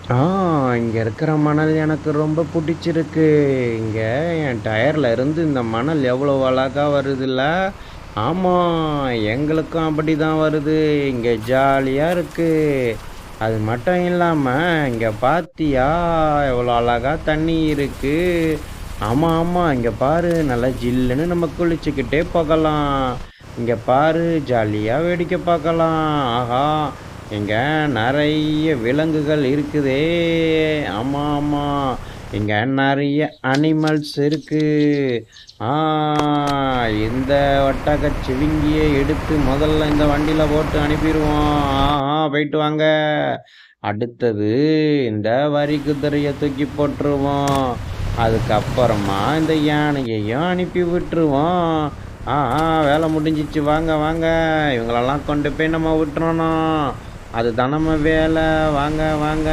ஆ இங்க இருக்கிற மணல் எனக்கு ரொம்ப புடிச்சிருக்கு. இங்க என் டயர்ல இருந்து இந்த மணல் எவ்வளோ அழகா வருதுல்ல. ஆமா, எங்களுக்கும் அப்படிதான் வருது. இங்க ஜாலியா இருக்கு. அது மட்டும் இல்லாம, இங்க பாத்தியா எவ்வளோ அழகா தண்ணி இருக்கு. ஆமா, ஆமா. இங்க பாரு நல்லா ஜில்லுன்னு நம்ம குளிச்சுக்கிட்டே போகலாம். இங்க பாரு ஜாலியா வேடிக்கை பார்க்கலாம். ஆஹா! இங்க நெறைய விலங்குகள் இருக்குதே! ஆமா, ஆமா. இங்க நெறைய அனிமல்ஸ் இருக்கு. ஆ இந்த ஒட்டகச்சிவிங்கிய எடுத்து முதல்ல இந்த வண்டியில போட்டு அனுப்பிருவோம். போயிட்டு வாங்க. அடுத்தது இந்த வரி குதிரைய தூக்கி போட்டுருவோம். அதுக்கப்புறமா இந்த யானையையும் அனுப்பி விட்டுருவோம். வேலை முடிஞ்சிச்சு. வாங்க, வாங்க. இவங்களெல்லாம் கொண்டு போய் நம்ம விட்டுறணும். அதுதான் நம்ம வேலை. வாங்க, வாங்க.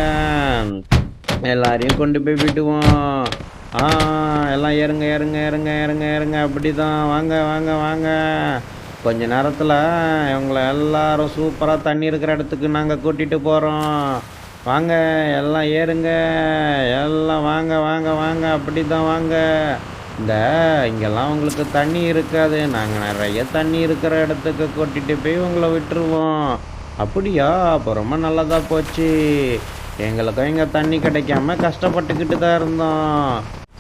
எல்லாரையும் கொண்டு போய் விடுவோம். ஆ எல்லாம் ஏறுங்க, ஏறுங்க, ஏறுங்க, ஏறுங்க, ஏறுங்க. அப்படிதான். வாங்க, வாங்க, வாங்க. கொஞ்ச நேரத்துல இவங்கள எல்லாரும் சூப்பரா தண்ணி இருக்கிற இடத்துக்கு நாங்க கூட்டிட்டு போறோம். வாங்க, எல்லாம் ஏறுங்க. எல்லாம் வாங்க, வாங்க, வாங்க. அப்படிதான் வாங்க. இந்த இங்கெல்லாம் உங்களுக்கு தண்ணி இருக்காது. நாங்க நெறைய தண்ணி இருக்கிற இடத்துக்கு கூட்டிட்டு போய் உங்கள விட்டுருவோம். அப்படியா? அப்ப ரொம்ப நல்லதா போச்சு. எங்களுக்கும் இங்க தண்ணி கிடைக்காம கஷ்டப்பட்டுக்கிட்டு தான் இருந்தோம்.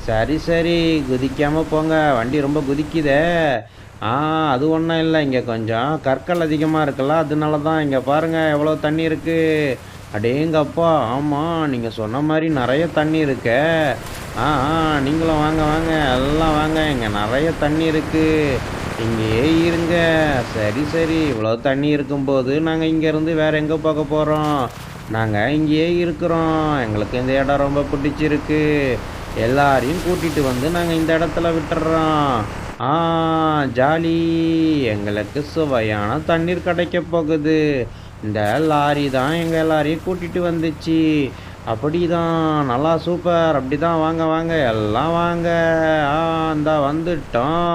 சரி, சரி. குதிக்காம போங்க. வண்டி ரொம்ப குதிக்குதே. ஆ அது ஒண்ணும் இல்ல. இங்க கொஞ்சம் கற்கள் அதிகமா இருக்குல்ல, அதனால தான். இங்க பாருங்க எவ்வளோ தண்ணி இருக்கு. அடேங்கப்பா! ஆமா, நீங்க சொன்ன மாரி நெறைய தண்ணி இருக்கே. நீங்களும் வாங்க, வாங்க. எல்லாம் வாங்க. இங்க நெறைய தண்ணி இருக்கு. இங்கேயே இருங்க. சரி, சரி. இவ்வளோ தண்ணி இருக்கும்போது நாங்க இங்கேருந்து வேற எங்க போக போறோம்? நாங்க இங்கேயே இருக்கிறோம். எங்களுக்கு இந்த இடம் ரொம்ப பிடிச்சிருக்கு. எல்லாரையும் கூட்டிட்டு வந்து நாங்க இந்த இடத்துல விட்டுர்றோம். ஆ ஜாலி. எங்களுக்கு சுவையான தண்ணீர் கிடைக்கப் போகுது. இந்த லாரி தான் எங்க எல்லாரையும் கூட்டிட்டு வந்துச்சு. அப்படிதான். நல்லா சூப்பர். அப்படிதான். வாங்க, வாங்க. எல்லாம் வாங்க. இந்தா வந்துட்டோம்.